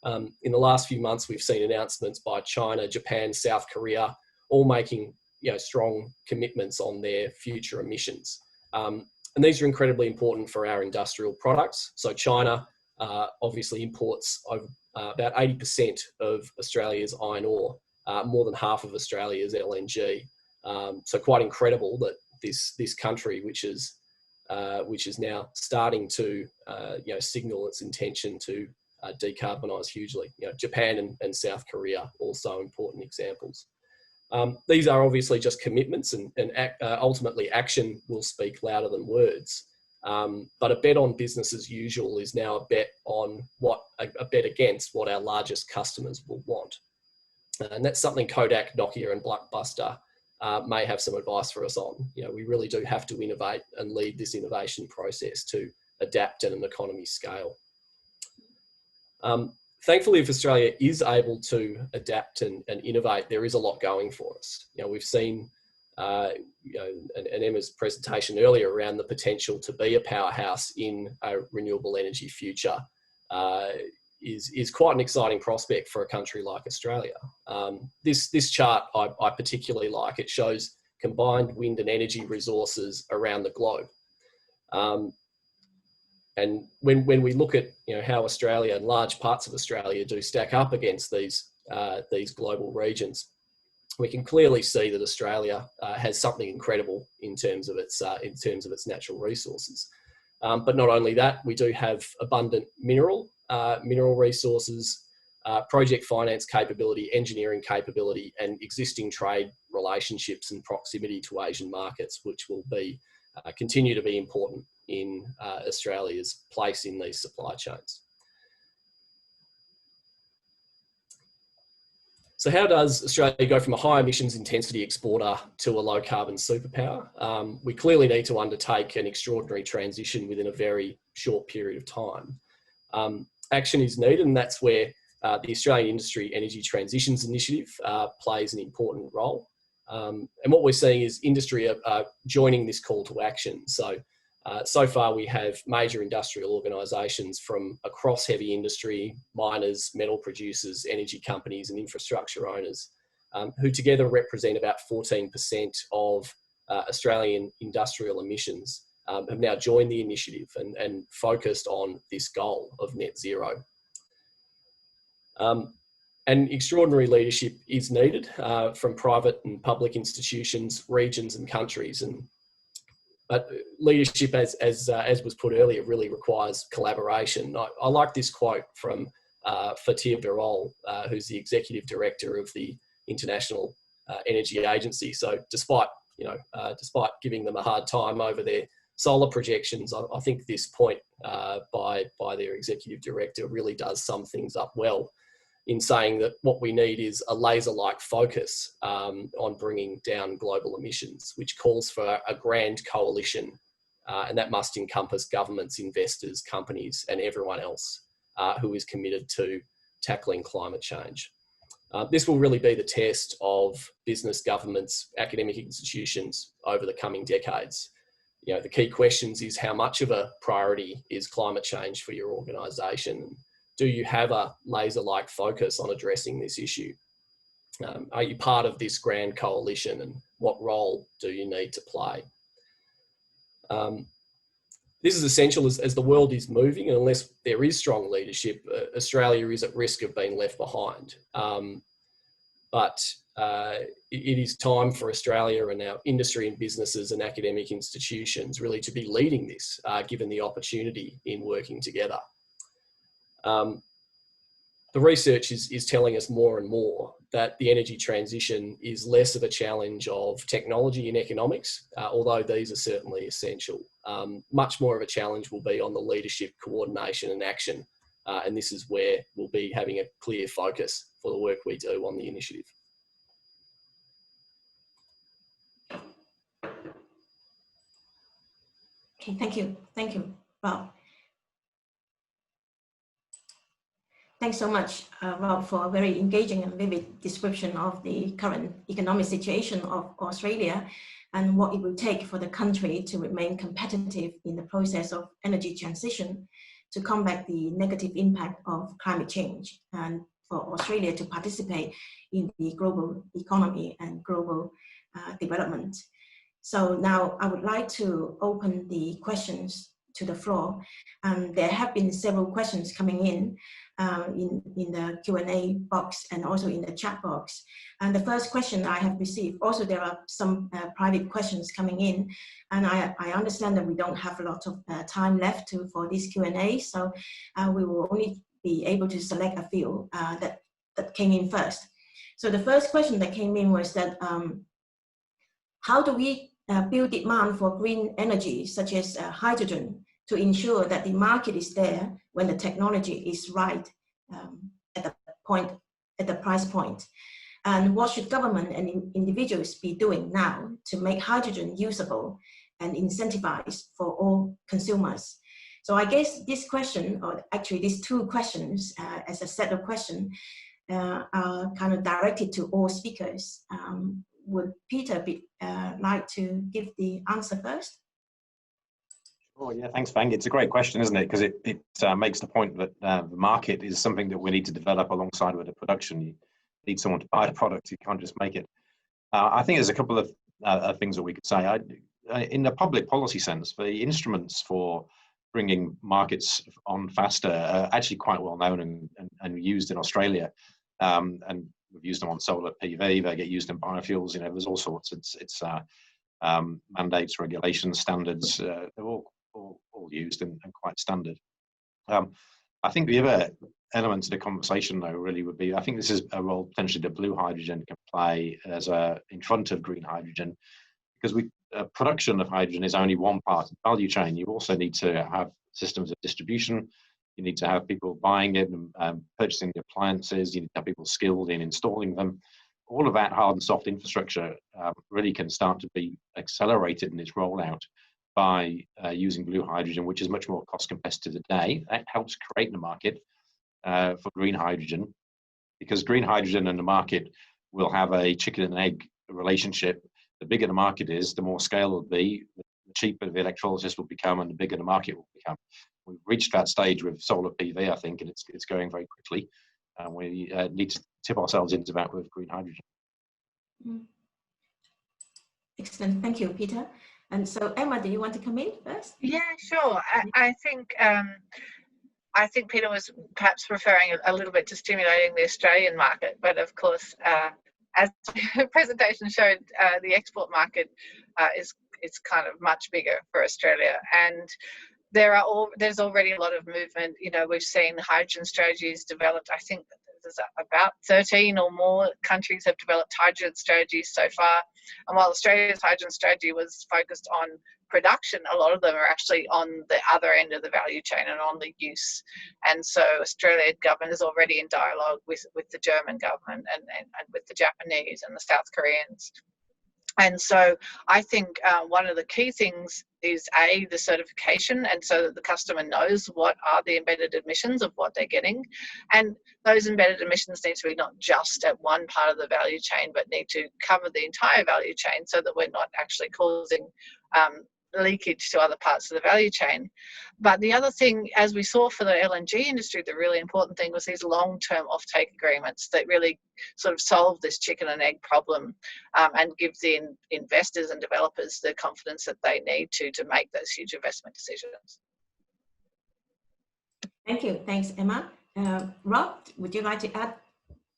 In the last few months, we've seen announcements by China, Japan, South Korea, all making strong commitments on their future emissions. And these are incredibly important for our industrial products. So China obviously imports over, about 80% of Australia's iron ore, more than half of Australia's LNG. So quite incredible that this country, which is now starting to signal its intention to decarbonise hugely. Japan and South Korea also important examples. These are obviously just commitments, and ultimately action will speak louder than words. But a bet on business as usual is now a bet against what our largest customers will want, and that's something Kodak, Nokia, and Blockbuster may have some advice for us on. We really do have to innovate and lead this innovation process to adapt at an economy scale. Thankfully, if Australia is able to adapt and innovate, there is a lot going for us. We've seen, and Emma's presentation earlier around the potential to be a powerhouse in a renewable energy future is quite an exciting prospect for a country like Australia. This chart I particularly like. It shows combined wind and energy resources around the globe. And when we look at how Australia and large parts of Australia do stack up against these global regions, we can clearly see that Australia has something incredible in terms of its natural resources. But not only that, we do have abundant mineral resources, project finance capability, engineering capability, and existing trade relationships and proximity to Asian markets, which will continue to be important in Australia's place in these supply chains. So how does Australia go from a high emissions intensity exporter to a low carbon superpower? We clearly need to undertake an extraordinary transition within a very short period of time. Action is needed, and that's where the Australian Industry Energy Transitions Initiative plays an important role. And what we're seeing is industry are joining this call to action. So far we have major industrial organisations from across heavy industry, miners, metal producers, energy companies and infrastructure owners, who together represent about 14% of Australian industrial emissions, have now joined the initiative and focused on this goal of net zero. And extraordinary leadership is needed from private and public institutions, regions and countries. But leadership, as was put earlier, really requires collaboration. I like this quote from 𝗻𝗲𝗷𝗲𝗍, who's the executive director of the International Energy Agency. So despite giving them a hard time over their solar projections, I think this point by their executive director really does sum things up well, in saying that what we need is a laser-like focus on bringing down global emissions, which calls for a grand coalition, and that must encompass governments, investors, companies, and everyone else who is committed to tackling climate change. This will really be the test of business, governments, academic institutions over the coming decades. The key questions is how much of a priority is climate change for your organisation? Do you have a laser-like focus on addressing this issue? Are you part of this grand coalition, and what role do you need to play? This is essential as the world is moving, and unless there is strong leadership, Australia is at risk of being left behind. But it is time for Australia and our industry and businesses and academic institutions really to be leading this, given the opportunity in working together. The research is telling us more and more that the energy transition is less of a challenge of technology and economics, although these are certainly essential. Much more of a challenge will be on the leadership, coordination and action, and this is where we'll be having a clear focus for the work we do on the initiative. Okay, thank you, Rob. Thanks so much, Rob, for a very engaging and vivid description of the current economic situation of Australia and what it will take for the country to remain competitive in the process of energy transition to combat the negative impact of climate change, and for Australia to participate in the global economy and global development. So now I would like to open the questions to the floor. There have been several questions coming in the Q&A box and also in the chat box. And the first question I have received, also there are some private questions coming in, and I understand that we don't have a lot of time left for this Q&A, so we will only be able to select a few that came in first. So the first question that came in was that how do we build demand for green energy, such as hydrogen, to ensure that the market is there when the technology is right at the price point? And what should government and individuals be doing now to make hydrogen usable and incentivized for all consumers? So I guess this question, or actually these two questions as a set of questions, are kind of directed to all speakers. Would Peter like to give the answer first? Oh yeah, thanks, Fang. It's a great question, isn't it? Because it makes the point that the market is something that we need to develop alongside with the production. You need someone to buy the product. You can't just make it. I think there's a couple of things that we could say. In the public policy sense, the instruments for bringing markets on faster are actually quite well known and used in Australia. And we've used them on solar PV. They get used in biofuels. You know, there's all sorts. It's mandates, regulations, standards. They're all used and quite standard. I think the other element to the conversation, though, really would be, I think this is a role potentially that blue hydrogen can play as in front of green hydrogen, because production of hydrogen is only one part of the value chain. You also need to have systems of distribution. You need to have people buying it and purchasing the appliances. You need to have people skilled in installing them. All of that hard and soft infrastructure really can start to be accelerated in its rollout by using blue hydrogen, which is much more cost competitive today. That helps create the market for green hydrogen, because green hydrogen and the market will have a chicken and egg relationship. The bigger the market is, the more scale will be, the cheaper the electrolysis will become, and the bigger the market will become. We've reached that stage with solar PV, I think, and it's going very quickly. And we need to tip ourselves into that with green hydrogen. Excellent, thank you, Peter. And so, Emma, do you want to come in first? Yeah, sure. I think Peter was perhaps referring a little bit to stimulating the Australian market, but of course, as the presentation showed, the export market is kind of much bigger for Australia, and there's already a lot of movement. You know, we've seen hydrogen strategies developed. I think there's about 13 or more countries have developed hydrogen strategies so far. And while Australia's hydrogen strategy was focused on production, a lot of them are actually on the other end of the value chain and on the use. And so Australian government is already in dialogue with the German government and with the Japanese and the South Koreans. And so I think one of the key things is the certification, and so that the customer knows what are the embedded emissions of what they're getting. And those embedded emissions need to be not just at one part of the value chain, but need to cover the entire value chain, so that we're not actually causing leakage to other parts of the value chain. But the other thing, as we saw for the LNG industry, the really important thing was these long-term offtake agreements that really sort of solve this chicken and egg problem, and give the investors and developers the confidence that they need to make those huge investment decisions. Thank you. Thanks, Emma. Rob, would you like to add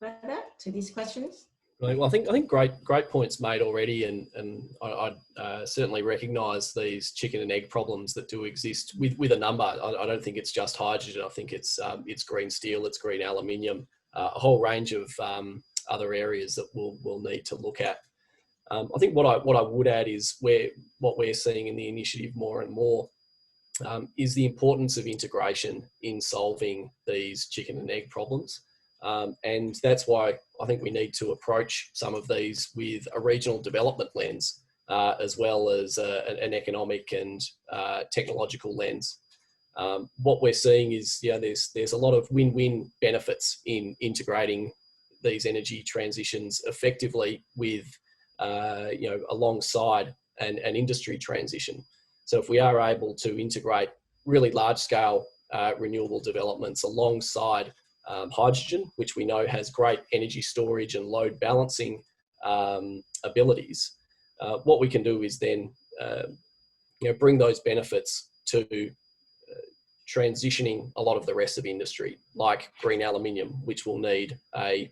further to these questions? Well, I think great points made already, and I certainly recognise these chicken and egg problems that do exist with a number. I don't think it's just hydrogen. I think it's green steel, it's green aluminium, a whole range of other areas that we'll need to look at. I think what I would add is what we're seeing in the initiative more and more is the importance of integration in solving these chicken and egg problems. And that's why I think we need to approach some of these with a regional development lens, as well as an economic and technological lens. What we're seeing is, there's a lot of win-win benefits in integrating these energy transitions effectively with, alongside an industry transition. So if we are able to integrate really large-scale renewable developments alongside hydrogen, which we know has great energy storage and load balancing abilities, what we can do is then bring those benefits to transitioning a lot of the rest of industry, like green aluminium, which will need a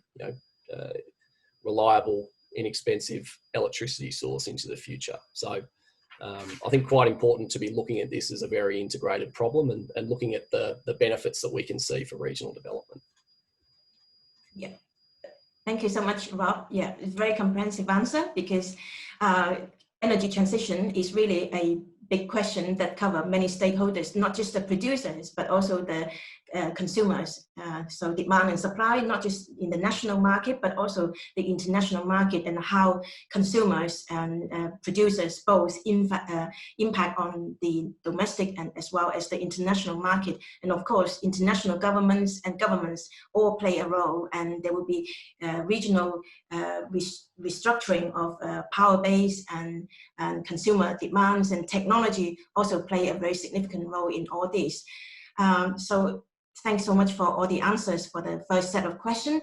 reliable, inexpensive electricity source into the future. So I think quite important to be looking at this as a very integrated problem and looking at the benefits that we can see for regional development. Yeah, thank you so much, Rob. Yeah, it's a very comprehensive answer, because energy transition is really a big question that covers many stakeholders, not just the producers, but also the consumers. So demand and supply, not just in the national market, but also the international market, and how consumers and producers both impact on the domestic and as well as the international market. And of course, international governments and governments all play a role, and there will be regional restructuring of power base and consumer demands, and technology also play a very significant role in all this. So thanks so much for all the answers for the first set of questions.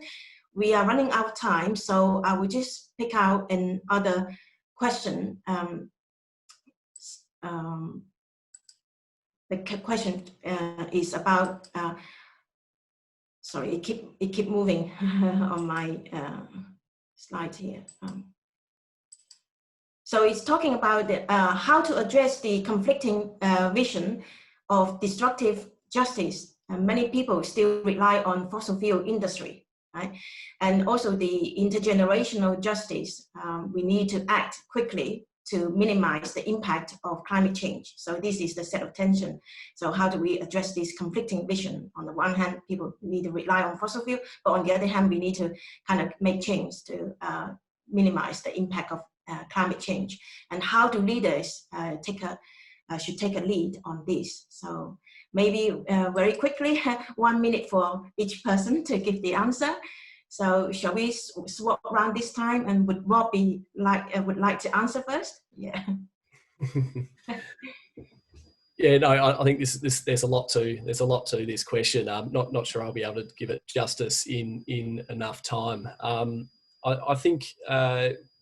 We are running out of time, so I will just pick out another question. The question is about, sorry, it keep moving on my slide here. So it's talking about how to address the conflicting vision of destructive justice. Many people still rely on fossil fuel industry, right? And also the intergenerational justice. We need to act quickly to minimize the impact of climate change. So this is the set of tension. So how do we address this conflicting vision? On the one hand, people need to rely on fossil fuel, but on the other hand, we need to kind of make change to minimize the impact of climate change. And how do leaders should take a lead on this? So maybe very quickly, 1 minute for each person to give the answer. So shall we swap around this time? And would Rob would like to answer first? Yeah. Yeah, no, I think there's a lot to this question. Not sure I'll be able to give it justice in enough time. I think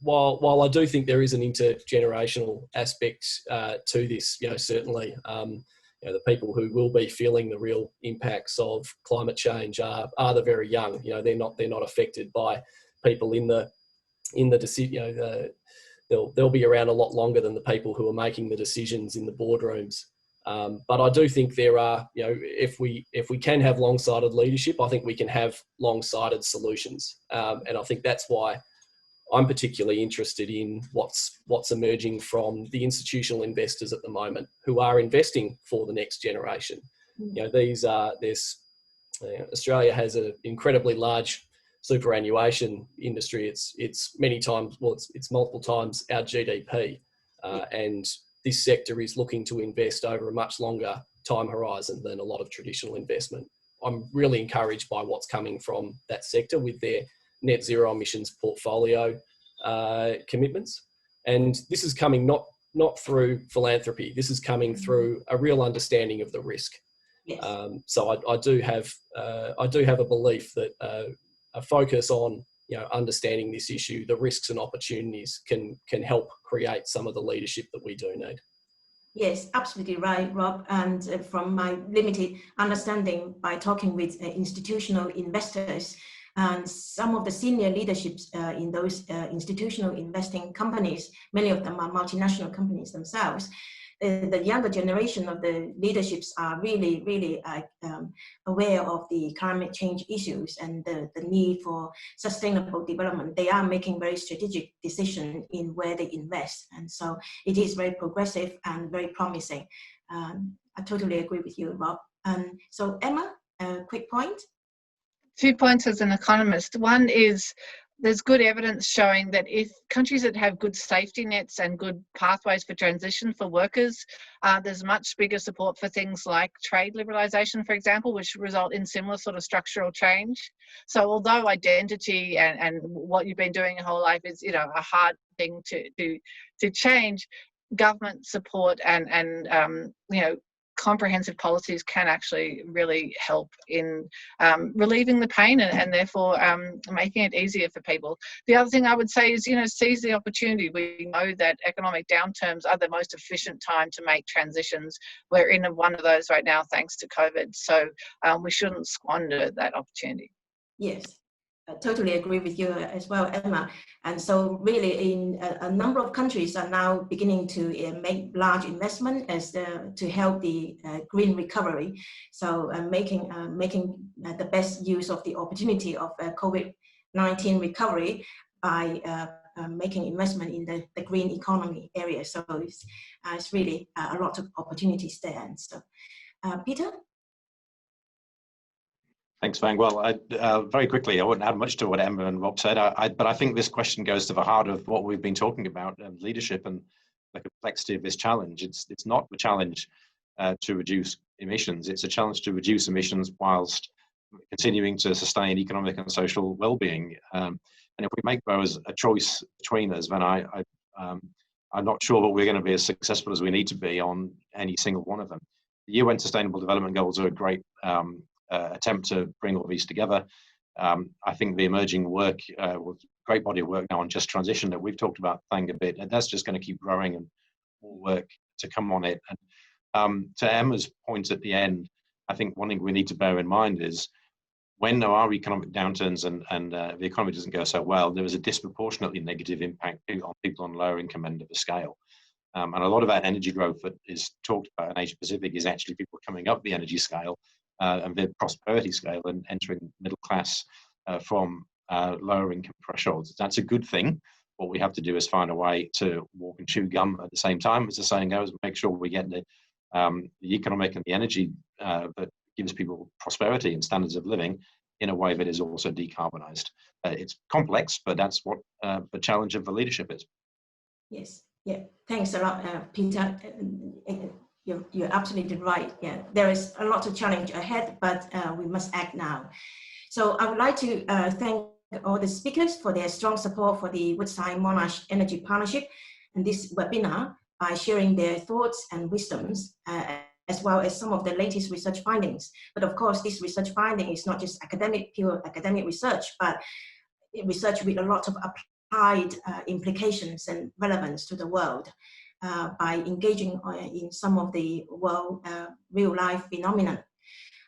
while I do think there is an intergenerational aspect to this, certainly. The people who will be feeling the real impacts of climate change are the very young. They're not affected by people in the decision. They'll be around a lot longer than the people who are making the decisions in the boardrooms. But I do think there are, if we can have long-sighted leadership, I think we can have long-sighted solutions. And I think that's why I'm particularly interested in what's emerging from the institutional investors at the moment who are investing for the next generation. Australia has an incredibly large superannuation industry. It's many times, it's multiple times our GDP, and this sector is looking to invest over a much longer time horizon than a lot of traditional investment. I'm really encouraged by what's coming from that sector with their net zero emissions portfolio commitments. And this is coming not through philanthropy. This is coming through a real understanding of the risk. Yes. So I do have a belief that a focus on understanding this issue, the risks and opportunities, can help create some of the leadership that we do need. Yes, absolutely right, Rob. And from my limited understanding, by talking with institutional investors and some of the senior leaderships in those institutional investing companies, many of them are multinational companies themselves. The younger generation of the leaderships are really, really aware of the climate change issues and the need for sustainable development. They are making very strategic decisions in where they invest. And so it is very progressive and very promising. I totally agree with you, Rob. So Emma, a quick point. 2 points as an economist. One is there's good evidence showing that if countries that have good safety nets and good pathways for transition for workers, there's much bigger support for things like trade liberalisation, for example, which result in similar sort of structural change. So although identity and what you've been doing your whole life is, a hard thing to change, government support and comprehensive policies can actually really help in relieving the pain and therefore making it easier for people. The other thing I would say is, seize the opportunity. We know that economic downturns are the most efficient time to make transitions. We're in one of those right now thanks to COVID, so we shouldn't squander that opportunity. Yes, I totally agree with you as well, Emma. And so really in a number of countries are now beginning to make large investment to help the green recovery. So making the best use of the opportunity of COVID-19 recovery by making investment in the green economy area. So it's really a lot of opportunities there. And so, Peter? Thanks, Fang. Well, very quickly, I wouldn't add much to what Emma and Rob said, but I think this question goes to the heart of what we've been talking about, leadership and the complexity of this challenge. It's not the challenge to reduce emissions, it's a challenge to reduce emissions whilst continuing to sustain economic and social well-being. And if we make those a choice between us, then I'm not sure that we're going to be as successful as we need to be on any single one of them. The UN Sustainable Development Goals are a great attempt to bring all these together. I think the emerging work, great body of work now on just transition that we've talked about, Fang, a bit, and that's just going to keep growing and more work to come on it. And to Emma's point at the end, I think one thing we need to bear in mind is when there are economic downturns and the economy doesn't go so well, there is a disproportionately negative impact on people on lower income end of the scale. And a lot of that energy growth that is talked about in Asia Pacific is actually people coming up the energy scale and the prosperity scale and entering middle class from lower income thresholds. That's a good thing. What we have to do is find a way to walk and chew gum at the same time, as the saying goes, make sure we get the economic and the energy that gives people prosperity and standards of living in a way that is also decarbonized. It's complex, but that's what the challenge of the leadership is. Yes, yeah, thanks a lot, Peter. You're absolutely right. Yeah, there is a lot of challenge ahead, but we must act now. So I would like to thank all the speakers for their strong support for the Woodside Monash Energy Partnership and this webinar by sharing their thoughts and wisdoms, as well as some of the latest research findings. But of course, this research finding is not just pure academic research, but research with a lot of applied implications and relevance to the world. By engaging in some of the world real-life phenomena.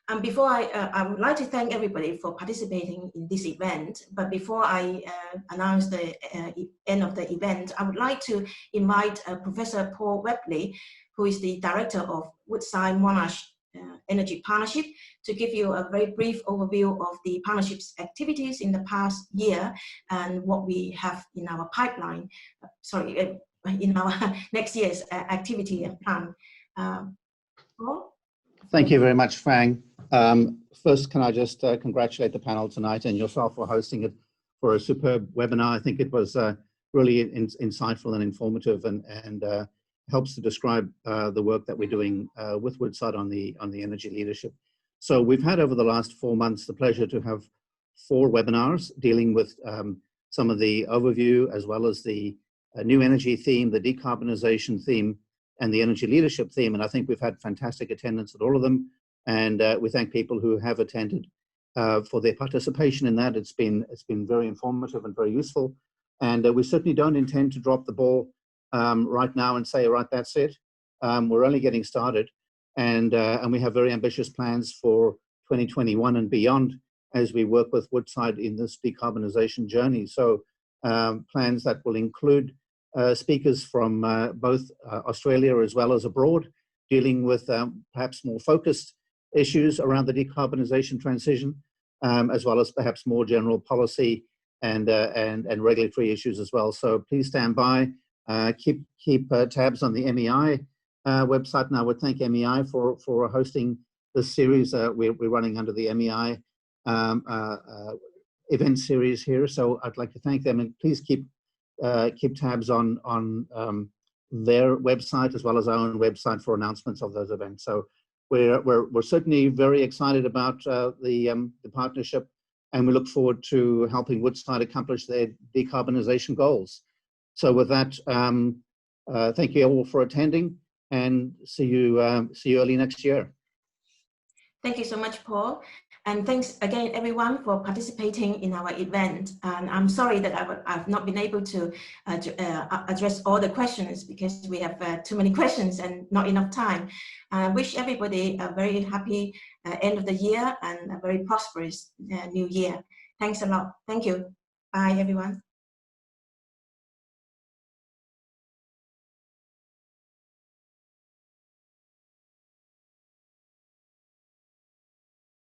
And before I would like to thank everybody for participating in this event, but before I announce the end of the event, I would like to invite Professor Paul 𝗲𝗲𝗍𝗲, who is the Director of Woodside Monash Energy Partnership, to give you a very brief overview of the partnership's activities in the past year and what we have in our pipeline, in our next year's activity and plan. Paul? Thank you very much, Fang. First, can I just congratulate the panel tonight and yourself for hosting it for a superb webinar. I think it was really insightful and informative and helps to describe the work that we're doing with Woodside on the energy leadership. So we've had over the last 4 months the pleasure to have 4 webinars dealing with some of the overview as well as the new energy theme, the decarbonization theme, and the energy leadership theme. And I think we've had fantastic attendance at all of them. And we thank people who have attended for their participation in that. It's been very informative and very useful. And we certainly don't intend to drop the ball right now and say, right, that's it. We're only getting started. And we have very ambitious plans for 2021 and beyond as we work with Woodside in this decarbonization journey. So plans that will include speakers from both Australia as well as abroad, dealing with perhaps more focused issues around the decarbonization transition, as well as perhaps more general policy and regulatory issues as well. So please stand by, keep tabs on the MEI website. And I would thank MEI for hosting this series. We're running under the MEI event series here. So I'd like to thank them, and please keep tabs on their website as well as our own website for announcements of those events. So we're certainly very excited about the partnership, and we look forward to helping Woodside accomplish their decarbonization goals. So with that, thank you all for attending, and see you early next year. Thank you so much, Paul. And thanks again, everyone, for participating in our event. And I'm sorry that I've not been able to address all the questions because we have too many questions and not enough time. I wish everybody a very happy end of the year and a very prosperous new year. Thanks a lot. Thank you. Bye, everyone.